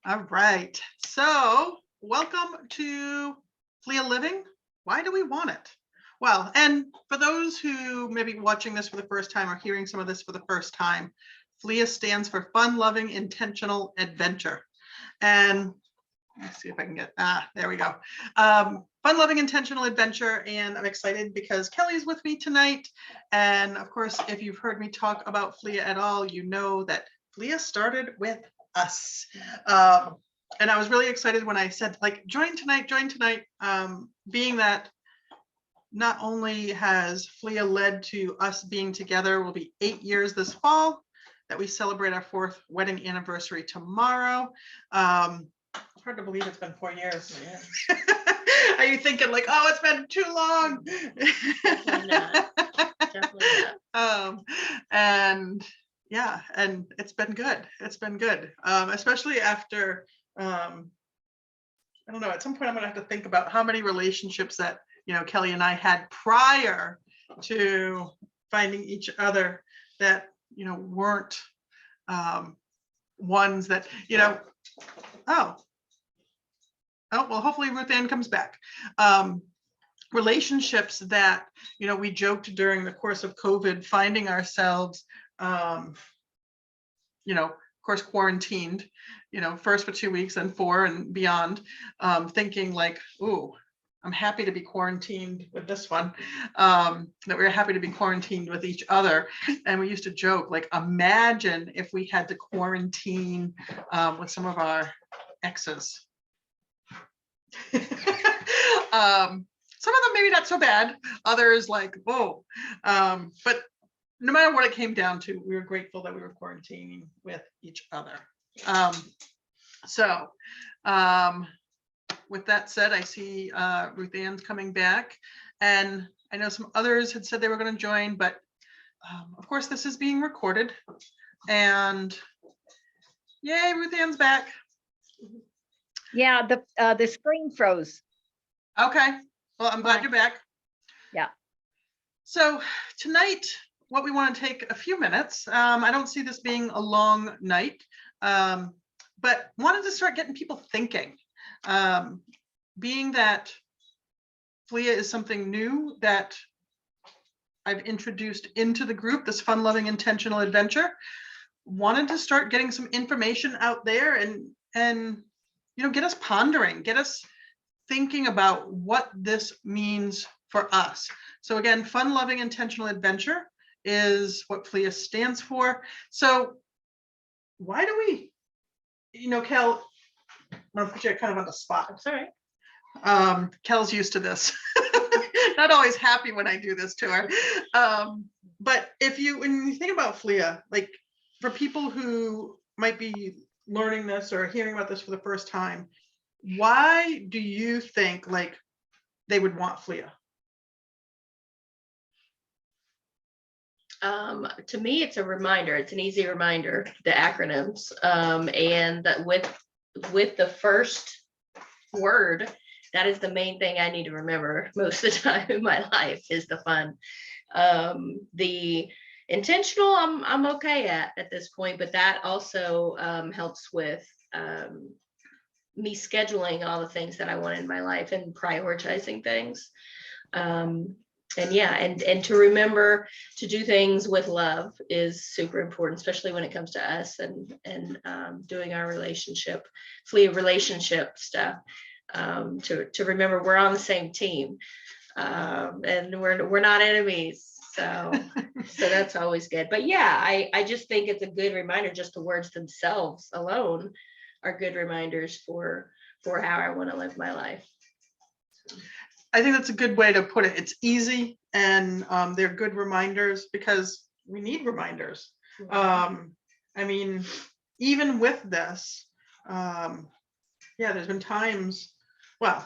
All right. So welcome to Flia Living. Why do we want it? Well, and for those who may be watching this for the first time or hearing some of this for the first time, Flia stands for Fun Loving Intentional Adventure. And let's see if I can get, there we go. Fun Loving Intentional Adventure. And I'm excited because Kelly's with me tonight. And of course, if you've heard me talk about Flia at all, you know that Flia started with us. And I was really excited when I said, like, join tonight, being that not only has Flia led to us being together, will be 8 years this fall, that we celebrate our 4th wedding anniversary tomorrow. It's hard to believe it's been 4 years. Yeah. Are you thinking like, oh, it's been too long? Definitely not. Definitely not. And yeah, and it's been good. It's been good, especially after, I don't know, at some point I'm gonna have to think about how many relationships that, you know, Kelly and I had prior to finding each other that, you know, weren't ones that, you know, oh, well, hopefully Ruth Ann comes back. Relationships that, you know, we joked during the course of COVID, finding ourselves, you know, of course, quarantined, you know, first for 2 weeks and 4 and beyond, thinking like, ooh, I'm happy to be quarantined with this one, that we were happy to be quarantined with each other. And we used to joke, like, imagine if we had to quarantine with some of our exes. Some of them maybe not so bad, others like, whoa. But no matter what it came down to, we were grateful that we were quarantining with each other. With that said, I see Ruth Ann's coming back, and I know some others had said they were going to join, but of course this is being recorded, and yay, Ruth Ann's back. Yeah, the screen froze. Okay, well, I'm glad you're back. Yeah. So tonight, what we want to take a few minutes. I don't see this being a long night, but wanted to start getting people thinking. Being that Flia is something new that I've introduced into the group, this fun loving intentional adventure, wanted to start getting some information out there and you know, get us pondering, get us thinking about what this means for us. So again, fun loving intentional adventure is what Flia stands for. So why do we, you know, Kel, I'm gonna put you kind of on the spot. That's all right. Kel's used to this. Not always happy when I do this to her. But when you think about Flia, like for people who might be learning this or hearing about this for the first time, why do you think like they would want Flia? To me, it's a reminder. It's an easy reminder, the acronyms. And that with the first word, that is the main thing I need to remember most of the time in my life is the fun. The intentional, I'm okay at this point, but that also helps with me scheduling all the things that I want in my life and prioritizing things. And yeah, and to remember to do things with love is super important, especially when it comes to us and doing our relationship stuff. To remember we're on the same team, and we're not enemies. So that's always good. But yeah, I just think it's a good reminder. Just the words themselves alone are good reminders for how I want to live my life. I think that's a good way to put it. It's easy, and they're good reminders because we need reminders. I mean, even with this, yeah, there's been times, well,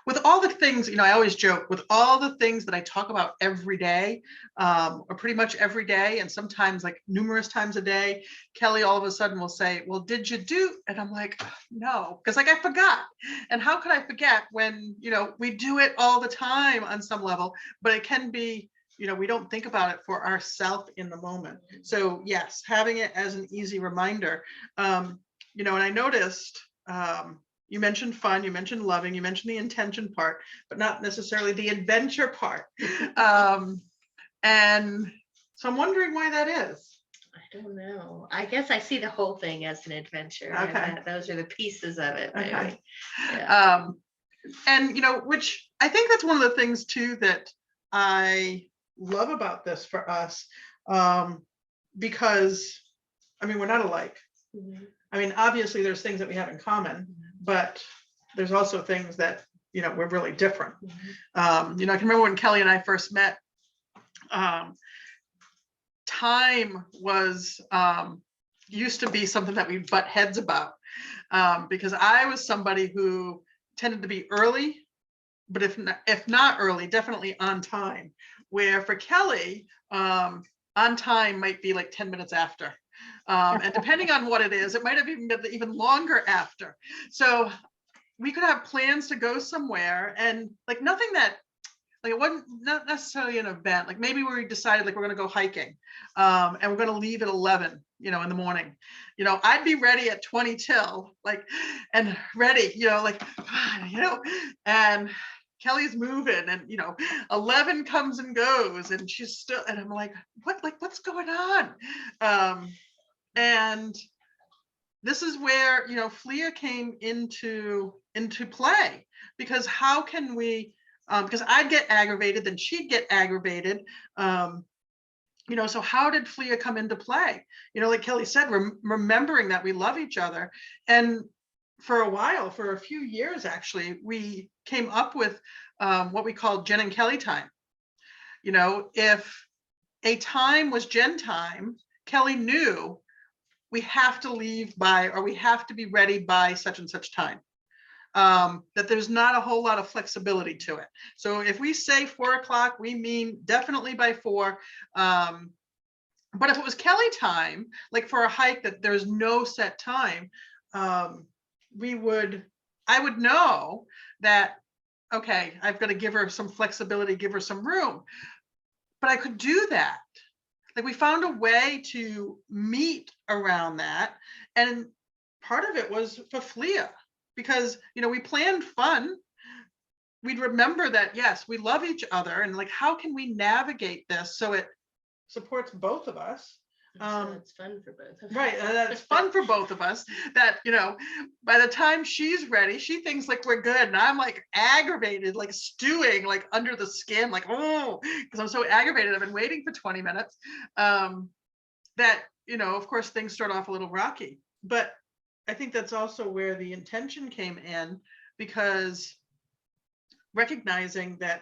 with all the things, you know, I always joke, with all the things that I talk about every day, or pretty much every day, and sometimes like numerous times a day, Kelly all of a sudden will say, well, did you do? And I'm like, no, because like I forgot. And how could I forget when, you know, we do it all the time on some level, but it can be, you know, we don't think about it for ourselves in the moment. So yes, having it as an easy reminder, you know, and I noticed, You mentioned fun, you mentioned loving, you mentioned the intention part, but not necessarily the adventure part. And so I'm wondering why that is. I don't know. I guess I see the whole thing as an adventure. And Okay. those are the pieces of it, maybe. Okay. Yeah. And which I think that's one of the things too that I love about this for us, because I mean, we're not alike. Mhm. I mean, obviously there's things that we have in common, but there's also things that, we're really different. I can remember when Kelly and I first met, time was, used to be something that we butt heads about, because I was somebody who tended to be early, but if not early, definitely on time. Where for Kelly, on time might be like 10 minutes after. And depending on what it is, it might have even been even longer after. So we could have plans to go somewhere and like nothing that, like it wasn't not necessarily an event. Like maybe we decided like we're going to go hiking, and we're going to leave at 11, in the morning. I'd be ready at 20 till, like, and ready, like, and Kelly's moving, and 11 comes and goes, and she's still, and I'm like, what's going on? And this is where Flia came into play, because how can we? Because I'd get aggravated, then she'd get aggravated. So how did Flia come into play? Like Kelly said, remembering that we love each other. And for a while, for a few years, actually, we came up with what we called Jenn and Kelly time. If a time was Jenn time, Kelly knew we have to leave by, or we have to be ready by such and such time. That there's not a whole lot of flexibility to it. So if we say 4 o'clock, we mean definitely by 4. But if it was Kelly time, like for a hike that there's no set time, I would know that, okay, I've got to give her some flexibility, give her some room. But I could do that. Like we found a way to meet around that. And part of it was for Flia. Because, we planned fun. We'd remember that, yes, we love each other. And like, how can we navigate this so it supports both of us? So it's fun for both of us. Right. That's fun for both of us. That, by the time she's ready, she thinks like we're good. And I'm like aggravated, like stewing, like under the skin, like, oh, because I'm so aggravated. I've been waiting for 20 minutes. That, of course, things start off a little rocky. But I think that's also where the intention came in, because recognizing that,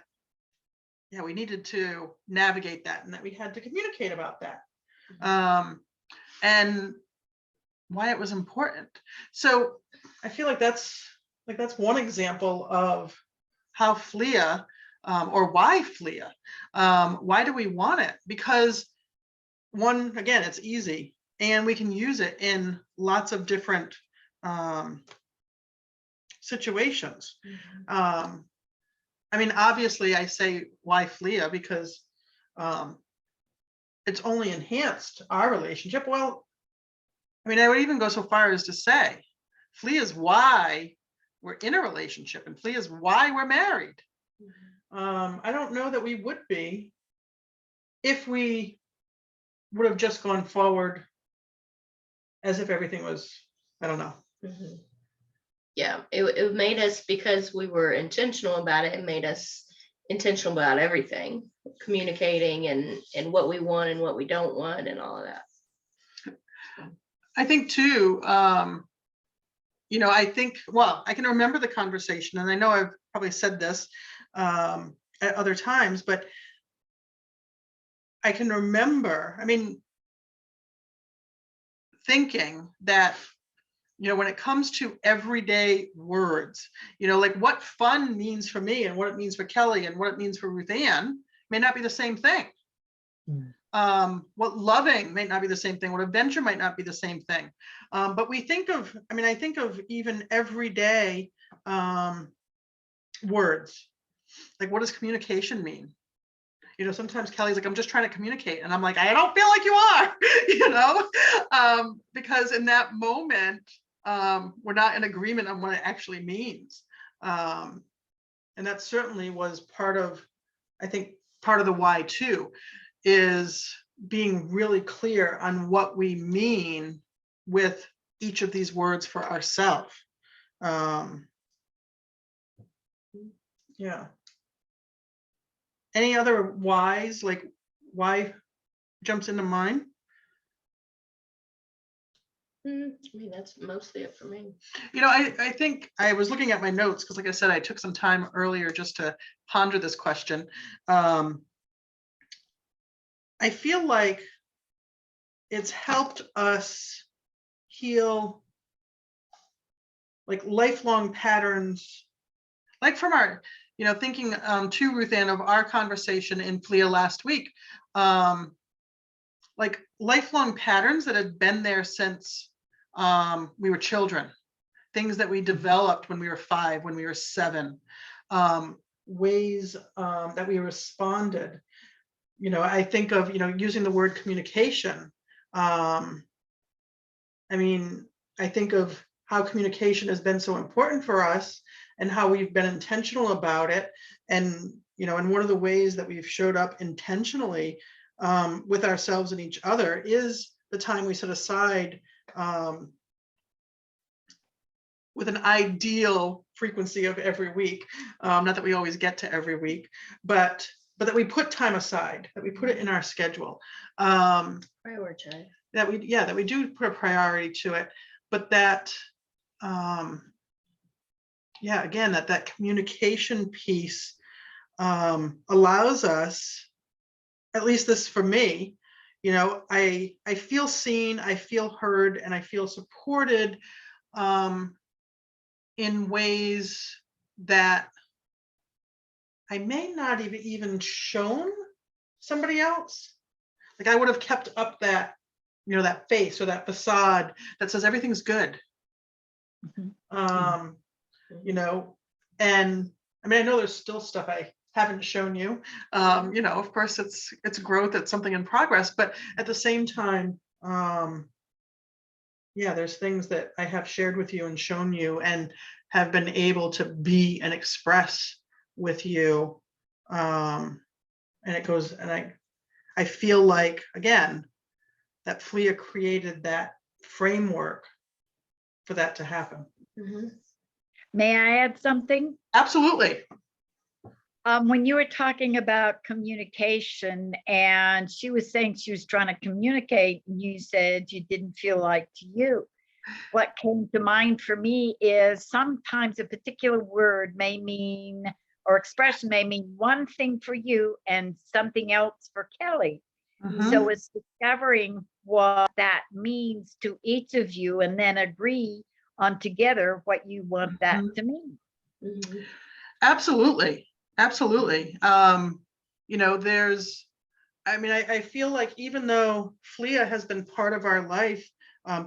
we needed to navigate that and that we had to communicate about that, and why it was important. So I feel like that's one example of how Flia, or why Flia, why do we want it? Because one, again, it's easy. And we can use it in lots of different situations. I mean, obviously, I say why Flia because it's only enhanced our relationship. Well, I mean, I would even go so far as to say Flia is why we're in a relationship, and Flia is why we're married. I don't know that we would be if we would have just gone forward as if everything was, I don't know. Yeah, it made us, because we were intentional about it, it made us intentional about everything, communicating and what we want and what we don't want and all of that. I think too, I think, well, I can remember the conversation, and I know I've probably said this at other times, but I can remember, I mean, thinking that, when it comes to everyday words, like what fun means for me and what it means for Kelly and what it means for Ruth Ann may not be the same thing. What loving might not be the same thing. What adventure might not be the same thing. But we think of, I think of even everyday words. Like, what does communication mean? Sometimes Kelly's like, I'm just trying to communicate. And I'm like, I don't feel like you are, because in that moment, we're not in agreement on what it actually means. And that certainly was part of, I think, part of the why too, is being really clear on what we mean with each of these words for ourselves. Yeah. Any other whys, like why jumps into mind? I mean, that's mostly it for me. You know, I think I was looking at my notes because, like I said, I took some time earlier just to ponder this question. I feel like it's helped us heal like lifelong patterns, like from our, you know, thinking to Ruth Ann of our conversation in Flia last week, like lifelong patterns that had been there since we were children, things that we developed when we were 5, when we were 7, ways that we responded. You know, I think of, you know, using the word communication. I mean, I think of how communication has been so important for us and how we've been intentional about it. And, you know, and one of the ways that we've showed up intentionally with ourselves and each other is the time we set aside with an ideal frequency of every week. Not that we always get to every week, but that we put time aside, that we put it in our schedule. Prioritize. That we do put a priority to it, but that, again, that communication piece allows us, at least this for me, you know, I feel seen, I feel heard, and I feel supported in ways that I may not even shown somebody else. Like I would have kept up that, you know, that face or that facade that says everything's good. You know, and I mean, I know there's still stuff I haven't shown you. You know, of course it's growth, it's something in progress, but at the same time, there's things that I have shared with you and shown you and have been able to be and express with you. And it goes, and I feel like, again, that Flia created that framework for that to happen. May I add something? Absolutely. When you were talking about communication and she was saying she was trying to communicate and you said you didn't feel like to you, what came to mind for me is sometimes a particular word may mean or expression may mean one thing for you and something else for Kelly. So it's discovering what that means to each of you and then agree on together what you want that to mean. Absolutely. Absolutely. You know, I feel like even though Flia has been part of our life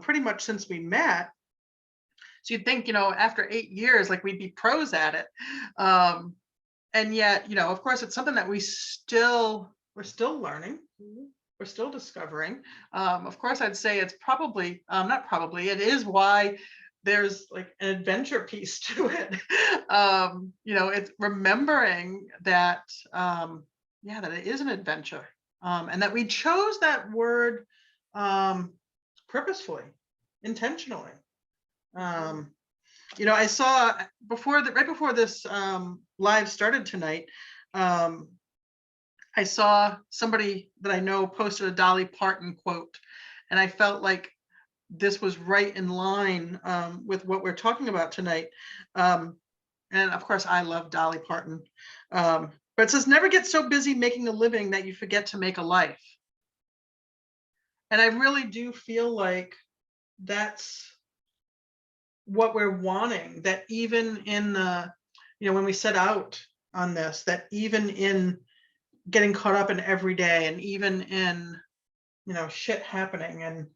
pretty much since we met, so you'd think, you know, after 8 years, like we'd be pros at it. And yet, you know, of course, it's something that we're still learning. We're still discovering. Of course, I'd say it's probably, not probably, it is why there's like an adventure piece to it. You know, it's remembering that, that it is an adventure, and that we chose that word purposefully, intentionally. You know, I saw right before this live started tonight, I saw somebody that I know posted a Dolly Parton quote, and I felt like this was right in line with what we're talking about tonight. And of course, I love Dolly Parton. But it says, never get so busy making a living that you forget to make a life. And I really do feel like that's what we're wanting, that even in the, you know, when we set out on this, that even in getting caught up in every day and even in, you know, shit happening and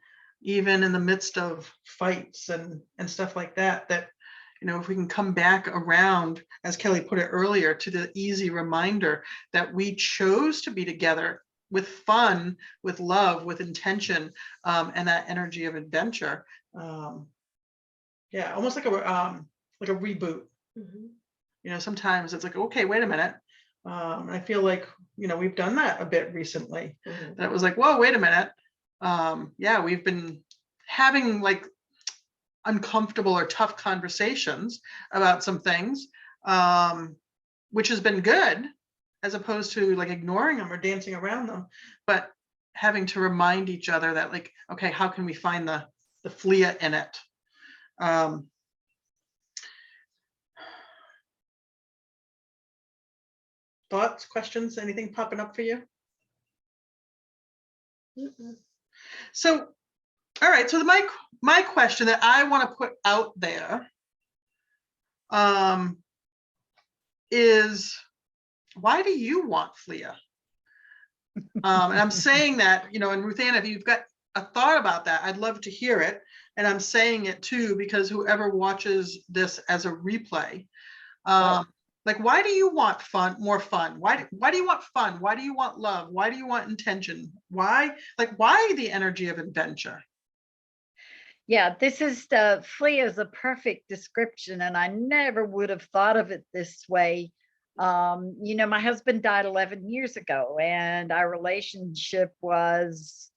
even in the midst of fights and stuff like that, that, you know, if we can come back around, as Kelly put it earlier, to the easy reminder that we chose to be together with fun, with love, with intention, and that energy of adventure. Yeah, almost like a reboot. Mhm. You know, sometimes it's like, okay, wait a minute. I feel like, you know, we've done that a bit recently. Mhm. And it was like, whoa, wait a minute. Yeah, we've been having like uncomfortable or tough conversations about some things, which has been good, as opposed to like ignoring them or dancing around them, but having to remind each other that like, okay, how can we find the Flia in it? Thoughts, questions, anything popping up for you? Mhm. So, all right. So my question that I want to put out there is, why do you want Flia? And I'm saying that, you know, and Ruth Ann, if you've got a thought about that, I'd love to hear it. And I'm saying it too because whoever watches this as a replay, like, why do you want fun, more fun? Why do you want fun? Why do you want love? Why do you want intention? Why the energy of adventure? Yeah, this is Flia is a perfect description, and I never would have thought of it this way. You know, my husband died 11 years ago, and our relationship was,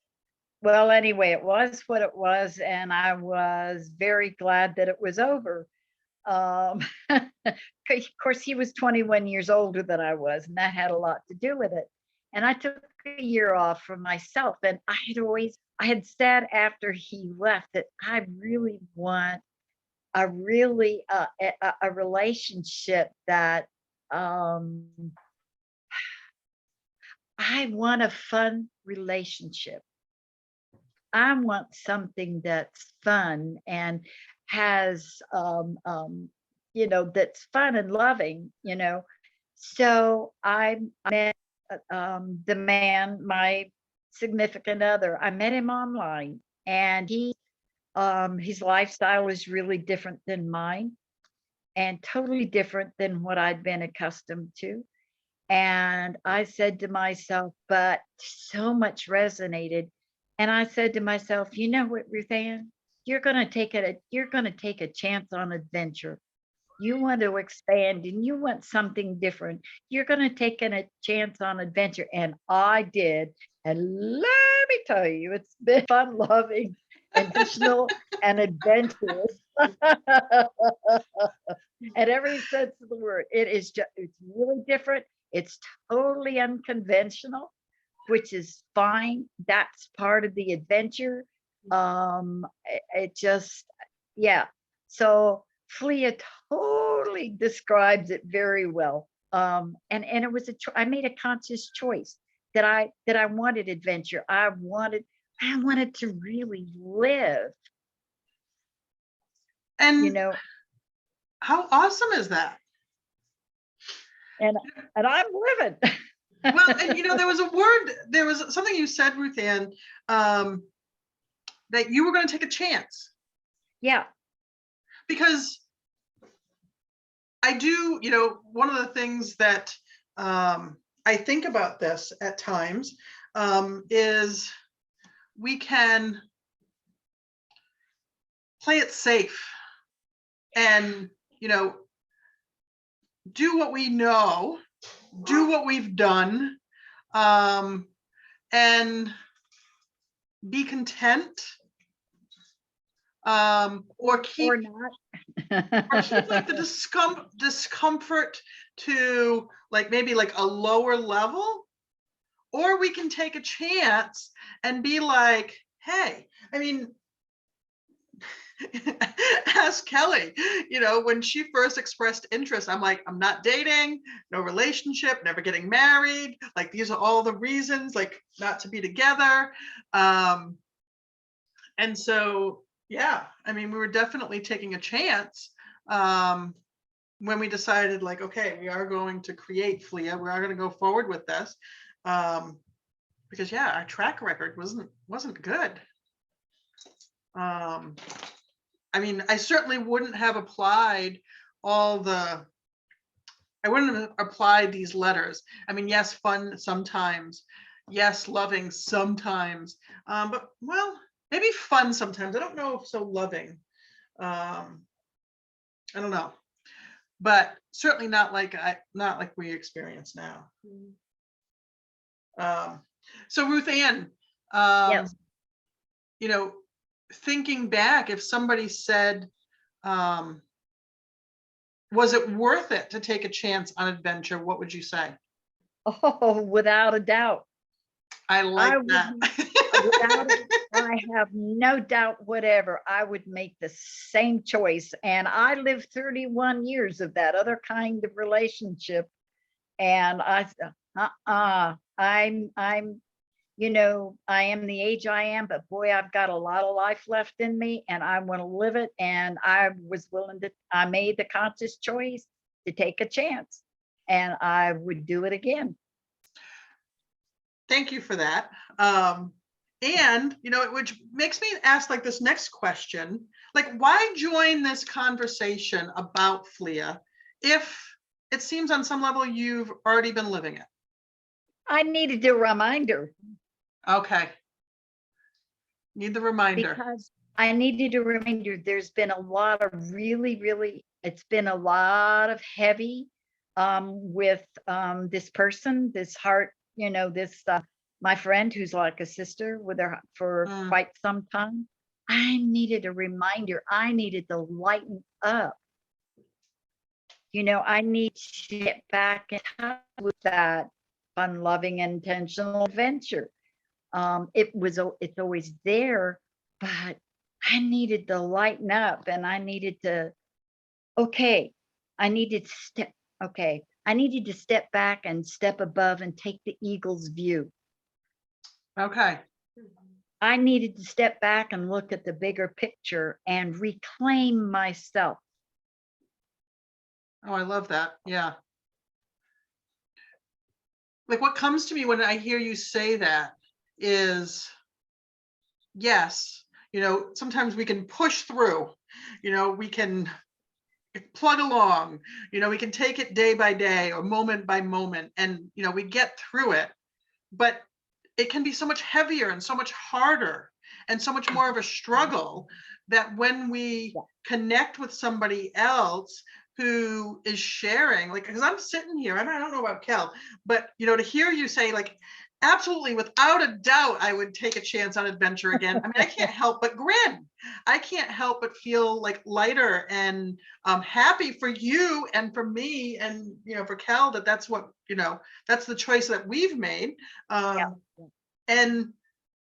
well, anyway, it was what it was, and I was very glad that it was over. Um, of course, he was 21 years older than I was, and that had a lot to do with it. And I took a year off for myself, and I had said after he left that I really want a really a relationship that um, I want a fun relationship. I want something that's fun and has, you know, that's fun and loving, you know. So I met the man, my significant other. I met him online, and his lifestyle is really different than mine and totally different than what I'd been accustomed to. And I said to myself, but so much resonated. And I said to myself, you know what, Ruth Ann, you're gonna take a chance on adventure. You want to expand and you want something different. You're gonna take a chance on adventure. And I did. And let me tell you, it's been fun loving, intentional, and adventurous. And every sense of the word, it's really different. It's totally unconventional, which is fine. That's part of the adventure. It just, yeah. So Flia totally describes it very well. And it was I made a conscious choice that I wanted adventure. I wanted to really live, you And know, how awesome is that? and and I'm living. Well, and you know, there was something you said, Ruth Ann, that you were going to take a chance, Yeah. because I do, you know, one of the things that I think about this at times is we can play it safe and, you know, do what we know, do what we've done, and be content, or keep Or not. like the discomfort to like maybe like a lower level, or we can take a chance and be like, hey, I mean, ask Kelly, you know, when she first expressed interest, I'm like, I'm not dating, no relationship, never getting married. Like, these are all the reasons, like, not to be together. And so, yeah, I mean, we were definitely taking a chance when we decided, like, okay, we are going to create Flia. We are going to go forward with this. Because yeah, our track record wasn't good. I mean, I certainly wouldn't have applied I wouldn't have applied these letters. I mean, yes, fun sometimes, yes, loving sometimes, but well, maybe fun sometimes. I don't know if so loving. I don't know, but certainly not like we experience now. So Ruth Ann, Yes. you know, thinking back, if somebody said, was it worth it to take a chance on adventure, what would you say? Oh, without a doubt. I like I would, that. without it, I have no doubt whatever, I would make the same choice. And I lived 31 years of that other kind of relationship. And I said, I'm, I am the age I am, but boy, I've got a lot of life left in me and I want to live it. And I was willing to, I made the conscious choice to take a chance and I would do it again. Thank you for that. And which makes me ask like this next question, like why join this conversation about Flia if it seems on some level you've already been living it? I needed a reminder. Okay. Need the reminder. Because I needed a reminder. There's been a lot of really, it's been a lot of heavy with this person, this heart, this my friend who's like a sister with her for quite some time. I needed a reminder. I needed to lighten up. I need to get back in touch with that fun, loving, intentional adventure. It's always there, but I needed to lighten up and I needed to, I needed to step back and step above and take the eagle's view. Okay. I needed to step back and look at the bigger picture and reclaim myself. Oh, I love that. Yeah. Like what comes to me when I hear you say that is, yes, sometimes we can push through, we can plug along, we can take it day by day or moment by moment and, we get through it, but it can be so much heavier and so much harder and so much more of a struggle that when we connect with somebody else who is sharing, like, because I'm sitting here and I don't know about Kel, but, to hear you say like, absolutely, without a doubt, I would take a chance on adventure again. I mean, I can't help but grin. I can't help but feel like lighter and happy for you and for me and, for Kel, that's what, that's the choice that we've made. And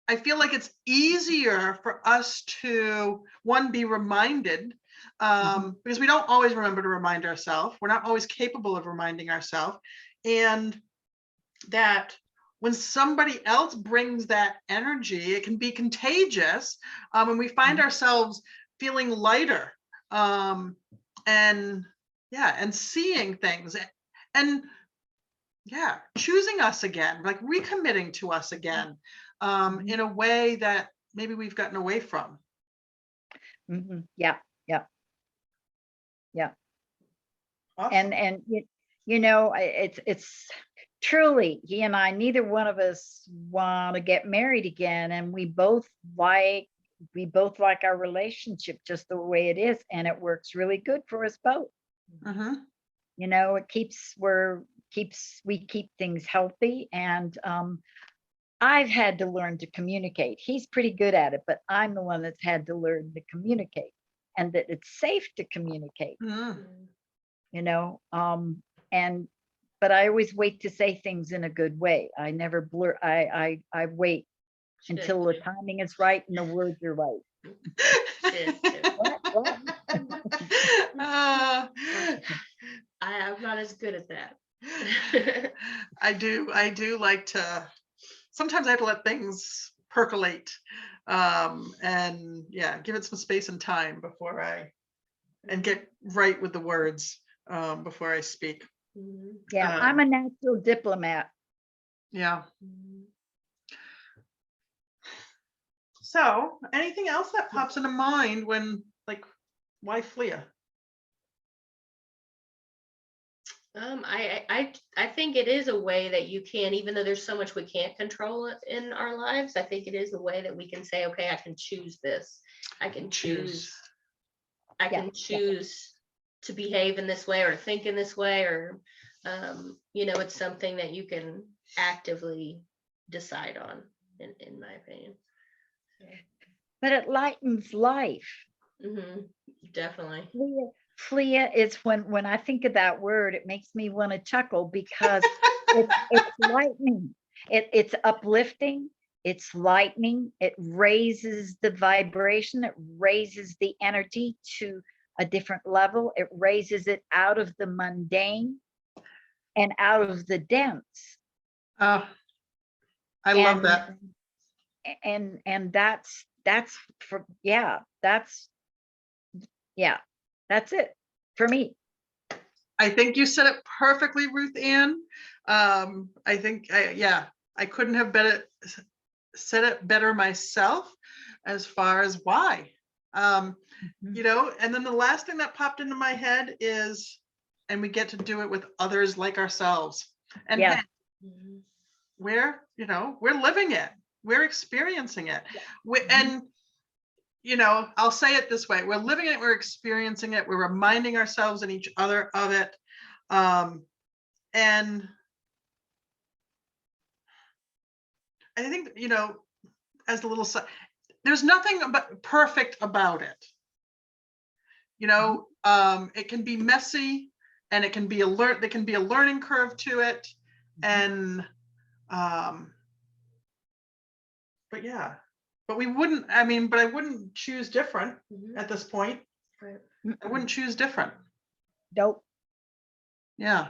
I feel like it's easier for us to, one, be reminded, because we don't always remember to remind ourselves. We're not always capable of reminding ourselves. And that when somebody else brings that energy, it can be contagious. And we find ourselves feeling lighter and seeing things and choosing us again, like recommitting to us again in a way that maybe we've gotten away from. Yeah. Awesome. And it's truly, he and I, neither one of us want to get married again, and we both like our relationship just the way it is, and it works really good for us both. It we keep things healthy, and I've had to learn to communicate. He's pretty good at it, but I'm the one that's had to learn to communicate, and that it's safe to communicate. But I always wait to say things in a good way. I never blur. I wait until the timing is right and the words are right. I'm not as good at that. I do like to, sometimes I have to let things percolate and give it some space and time before and get right with the words before I speak. Yeah, I'm a natural diplomat. Yeah. So anything else that pops into mind when, like, why Flia? I think it is a way that you can, even though there's so much we can't control in our lives, I think it is a way that we can say, okay, I can choose this. I can choose to behave in this way or to think in this way, or it's something that you can actively decide on, in my opinion. But it lightens life. Definitely. Flia is when I think of that word, it makes me want to chuckle because it's lightning. It's uplifting. It's lightning. It raises the vibration. It raises the energy to a different level. It raises it out of the mundane and out of the dense. I love that. And that's for, that's it for me. I think you said it perfectly, Ruth Ann. I think, I couldn't have said it better myself as far as why. And then the last thing that popped into my head is, and we get to do it with others like ourselves. And Yeah. we're living it. We're experiencing it. And I'll say it this way: we're living it, we're experiencing it, we're reminding ourselves and each other of it. And I think, as a little side, there's nothing perfect about it. It can be messy, and it can be there can be a learning curve to it. And but I wouldn't choose different at this point. Right. I wouldn't choose different. Nope. Yeah.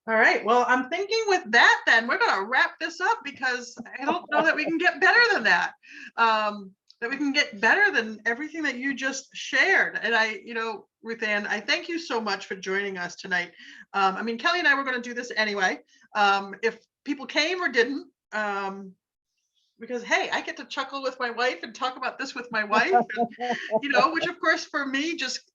All right. Well, I'm thinking with that, then we're going to wrap this up, because I don't know that we can get better than that. That we can get better than everything that you just shared. And Ruth Ann, I thank you so much for joining us tonight. Kelly and I were going to do this anyway. If people came or didn't, because hey, I get to chuckle with my wife and talk about this with my wife, and, which of course for me just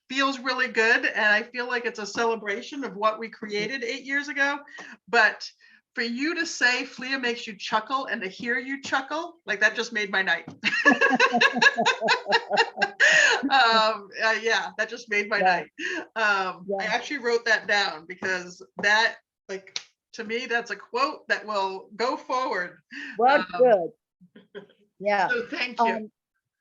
feels really good. And I feel like it's a celebration of what we created 8 years ago. But for you to say Flia makes you chuckle, and to hear you chuckle, like, that just made my night. That just made my night. I actually wrote that down, because that, like, to me, that's a quote that will go forward. Well, good. Yeah. So thank you.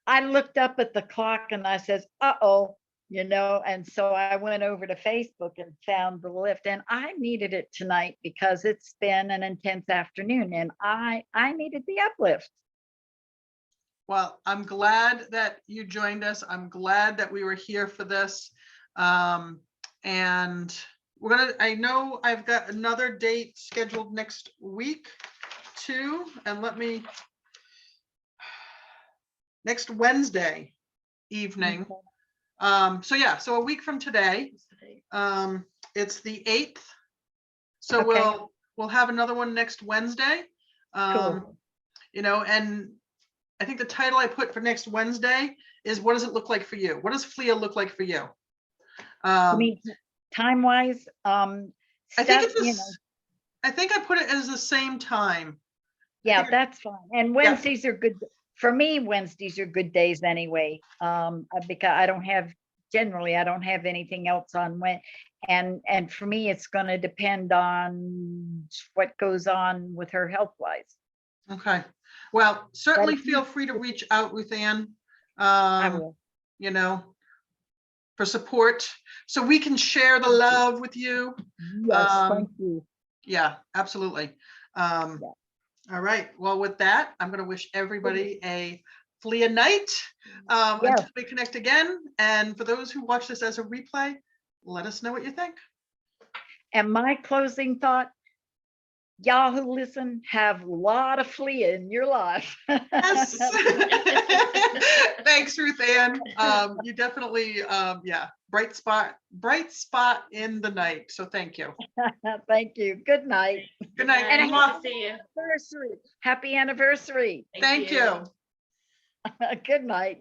I looked up at the clock and I says, uh-oh, and so I went over to Facebook and found the lift, and I needed it tonight because it's been an intense afternoon, and I needed the uplift. Well, I'm glad that you joined us. I'm glad that we were here for this. And I know I've got another date scheduled next week too. And next Wednesday evening. So a week from today, it's the 8th. So Okay. we'll have another one next Wednesday. Cool. And I think the title I put for next Wednesday is, what does it look like for you? What does Flia look like for you? Time wise, I think I put it as the same time. Yeah, that's fine. And Wednesdays are good. For me, Wednesdays are good days anyway. Because I don't have anything else on when, and for me, it's going to depend on what goes on with her health wise. Okay. Well, certainly feel free to reach out, Ruth Ann. I will. For support, so we can share the love with you. Yes, thank you. Yeah, absolutely. All right. Well, with that, I'm going to wish everybody a Flia night until we connect again. And for those who watch this as a replay, let us know what you think. And my closing thought: y'all who listen, have a lot of Flia in your life. Yes. Thanks, Ruth Ann. You definitely, bright spot in the night. So thank you. Thank you. Good night. Good night. And Nice to see you. Happy anniversary. Thank you. Good night.